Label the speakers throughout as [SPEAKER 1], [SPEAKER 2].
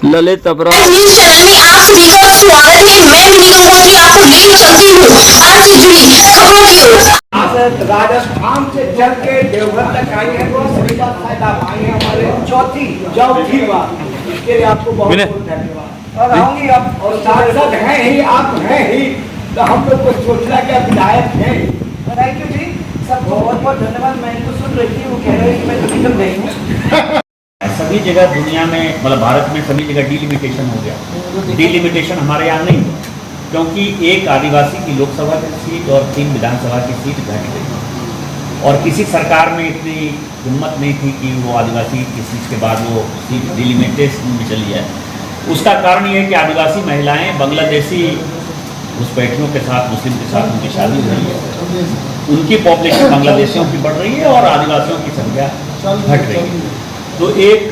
[SPEAKER 1] ललित अपराध
[SPEAKER 2] news channel में आप सभी का स्वागत है। मैं विनीत कंबोज आपको लेकर चलती हूँ आज से जुड़ी खबरों की ओर।
[SPEAKER 3] राजस्थान से चल के देवघर तक आई है तो सभी का फायदा पाए हमारे चौथी बार इसके लिए आपको बहुत बहुत धन्यवाद। और आऊंगी आप और सांसद हैं ही, आप हैं ही, तो हम लोग को सोचना क्या विधायक हैं।
[SPEAKER 4] थैंक यू जी, सबको बहुत बहुत धन्यवाद। मैं इनको सुन रही थी, वो कह रहे हैं कि मैं तो निकल गई हूँ।
[SPEAKER 5] सभी जगह दुनिया में मतलब भारत में सभी जगह डिलिमिटेशन हो गया। डिलिमिटेशन हमारे यहाँ नहीं हुआ क्योंकि एक आदिवासी की लोकसभा की सीट और 3 विधानसभा की सीट घट गई और किसी सरकार में इतनी हिम्मत नहीं थी कि वो आदिवासी की सीट के बाद वो सीट डिलिमिटेशन में चली जाए। उसका कारण ये है कि आदिवासी महिलाएं बांग्लादेशी घुसपैठियों के साथ, मुस्लिम के साथ उनकी शादी हो रही है, उनकी पॉपुलेशन बांग्लादेशियों की बढ़ रही है और आदिवासियों की संख्या घट रही है। तो एक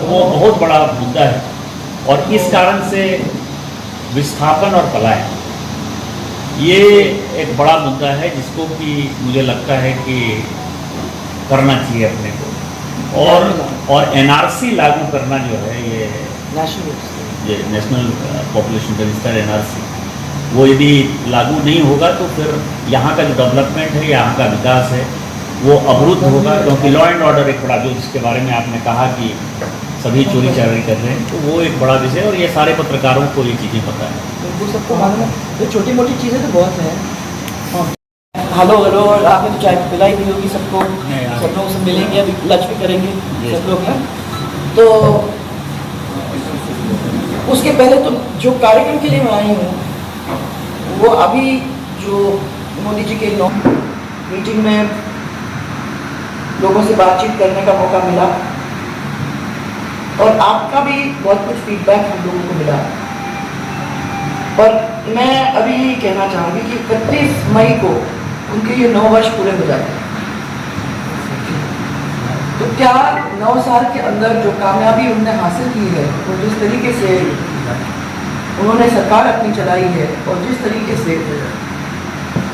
[SPEAKER 5] वो बहुत बड़ा मुद्दा है और इस कारण से विस्थापन और पलायन ये एक बड़ा मुद्दा है जिसको कि मुझे लगता है कि करना चाहिए अपने को। और एनआरसी लागू करना जो है ये नेशनल पॉपुलेशन रजिस्टर एनआरसी, वो यदि लागू नहीं होगा तो फिर यहाँ का जो डेवलपमेंट है, यहाँ का विकास है, वो अवरुद्ध होगा। क्योंकि लॉ एंड ऑर्डर एक बड़ा, जो जिसके बारे में आपने कहा कि सभी चोरी चारी कर रहे हैं, तो वो एक बड़ा विषय और ये सारे पत्रकारों को ये चीज़ें पता है।
[SPEAKER 4] बिल्कुल सबको मालूम है, तो छोटी मोटी चीज़ें तो बहुत हैं। हेलो और आपने तो चाय पिलाई भी होगी सबको, सब लोग से मिलेंगे, अभी लंच भी करेंगे सब लोग हैं। तो उसके पहले तो जो कार्यक्रम के लिए मैं आई हूँ वो अभी जो मोदी जी के मीटिंग में लोगों से बातचीत करने का मौका मिला और आपका भी बहुत कुछ फीडबैक हम लोगों को मिला। और मैं अभी यही कहना चाहूँगी कि 31 मई को उनके ये 9 वर्ष पूरे हो जाते हैं। तो क्या 9 साल के अंदर जो कामयाबी उन्होंने हासिल की है, और जिस तरीके से उन्होंने सरकार अपनी चलाई है और जिस तरीके से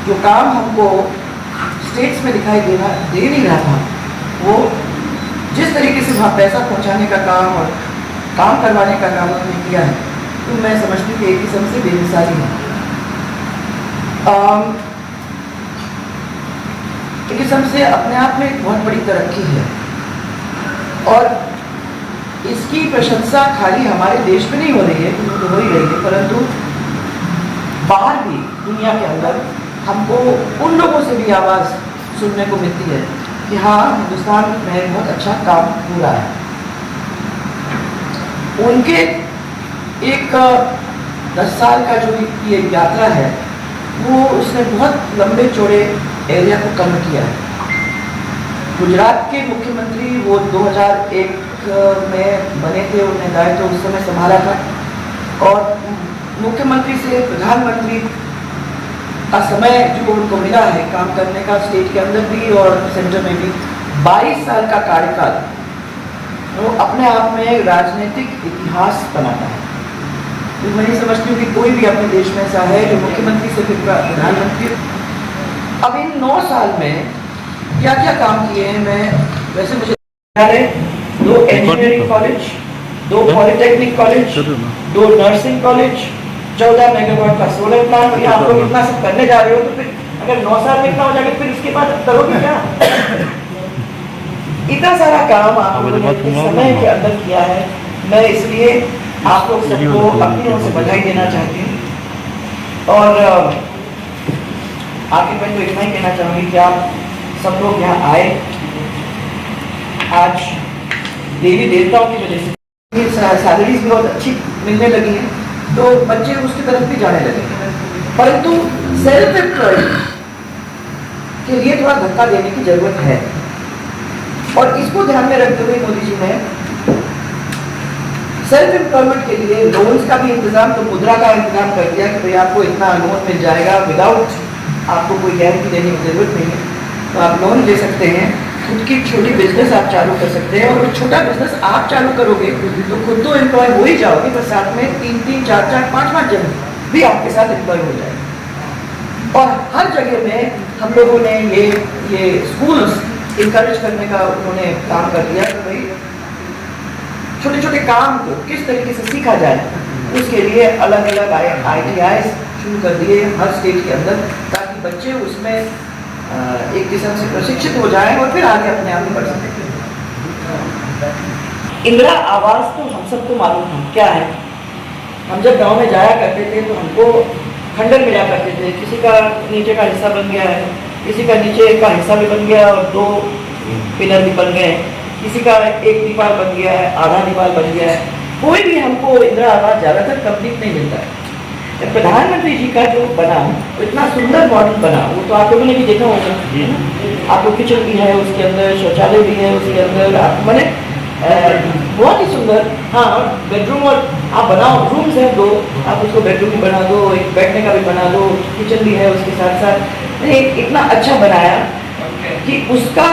[SPEAKER 4] जो काम हमको स्टेट्स में दिखाई दे नहीं रहा था, वो जिस तरीके से वहाँ पैसा पहुँचाने का काम और काम करवाने का काम उन्होंने किया है, तो मैं समझती हूँ कि एक किस्म से बेमिसाली है। एक किस्म से अपने आप में एक बहुत बड़ी तरक्की है और इसकी प्रशंसा खाली हमारे देश में नहीं हो रही है, तो हो ही रही है, परंतु बाहर भी दुनिया के अंदर हमको उन लोगों से भी आवाज़ सुनने को मिलती है कि हाँ, हिंदुस्तान में बहुत अच्छा काम हो रहा है। उनके एक 10 साल का जो ये यात्रा है, वो उसने बहुत लंबे चौड़े एरिया को कवर किया है। गुजरात के मुख्यमंत्री वो 2001 में बने थे, उन्होंने दायित्व उस समय संभाला था और मुख्यमंत्री से प्रधानमंत्री का समय जो उनको मिला है काम करने का, स्टेट के अंदर भी और सेंटर में भी 22 साल का कार्यकाल, वो अपने आप में राजनीतिक इतिहास बनाता है। तो मैं नहीं समझती हूँ कि कोई भी अपने देश में ऐसा है जो मुख्यमंत्री से फिर प्रधानमंत्री। अब इन 9 साल में क्या क्या काम किए हैं, मैं वैसे मुझे 2 engineering college, 2 polytechnic college, 2 nursing college, 14 megawatt का सोलर प्लांट। और आप लोग इतना सब करने जा रहे हो तो फिर अगर 9 साल में इतना हो जाएगा फिर उसके बाद करोगे क्या? इतना सारा काम आप लोगों ने इस समय के अंदर किया है। मैं इसलिए आप लोग सबको अपनी ओर से बधाई देना चाहती हूँ और आखिर में तो इतना ही कहना चाहूँगी कि आप सब लोग यहाँ आए। आज देवी देवताओं की वजह से सैलरीज भी बहुत अच्छी मिलने लगी हैं, तो बच्चे उसकी तरफ भी जाने लगे, परंतु सेल्फ एम्प्लॉयमेंट के लिए थोड़ा धक्का देने की जरूरत है और इसको ध्यान में रखते हुए मोदी जी ने सेल्फ एम्प्लॉयमेंट के लिए लोन्स का भी इंतजाम, तो मुद्रा का इंतजाम कर दिया कि भाई आपको इतना लोन मिल जाएगा, विदाउट आपको कोई गारंटी देने की जरूरत नहीं है, तो आप लोन ले सकते हैं, खुद की छोटी बिजनेस आप चालू कर सकते हैं। और छोटा बिजनेस आप चालू करोगे तो खुद तो एम्प्लॉय हो ही जाओगे, पर साथ में 3-3, 4-4, 5-5 जन भी आपके साथ एम्प्लॉय हो जाएगा। और हर जगह में हम लोगों ने ये स्कूल्स इंकरेज करने का उन्होंने काम कर दिया कि भाई छोटे छोटे काम को किस तरीके से सीखा जाए, उसके लिए अलग अलग ITIs शुरू कर दिए हर स्टेट के अंदर, ताकि बच्चे उसमें एक किस्म से प्रशिक्षित हो जाएं और फिर आगे अपने आप ही बढ़ सकें। इंदिरा आवास तो हम सबको मालूम है क्या है। हम जब गांव में जाया करते थे तो हमको खंडर मिला करते थे, किसी का नीचे का हिस्सा बन गया है, किसी का नीचे का हिस्सा भी बन गया और 2 पिलर भी बन गए, किसी का एक दीवार बन गया है, आधा दीवार बन गया है। कोई भी हमको इंदिरा आवास ज़्यादातर कंप्लीट नहीं मिलता है। प्रधानमंत्री जी का जो बना वो इतना सुंदर मॉडल बना, वो तो आप लोगों ने भी देखा होगा। आपको किचन भी है उसके अंदर, शौचालय भी है उसके अंदर, आप मैंने बहुत ही सुंदर। हाँ, बेडरूम और आप बनाओ, रूम्स हैं 2, आप उसको बेडरूम भी बना दो, एक बैठने का भी बना दो, किचन भी है उसके साथ साथ। इतना अच्छा बनाया कि उसका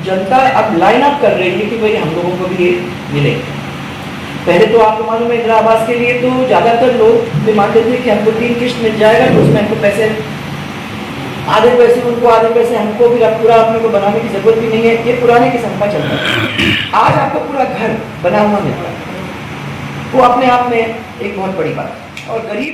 [SPEAKER 4] जनता अब लाइन अप कर रही है कि भाई हम लोगों को भी ये मिले। पहले तो आपको मालूम है इंदिरा आवास के लिए तो ज़्यादातर लोग मानते थे कि हमको 3 किश्त मिल जाएगा, तो उसमें हमको पैसे आधे पैसे उनको, आधे पैसे हमको, फिर अब पूरा अपने को बनाने की जरूरत भी नहीं है। ये पुराने किस्म का चलता है। आज आपको पूरा घर बना हुआ मिलता है, वो अपने आप में एक बहुत बड़ी बात है। और गरीब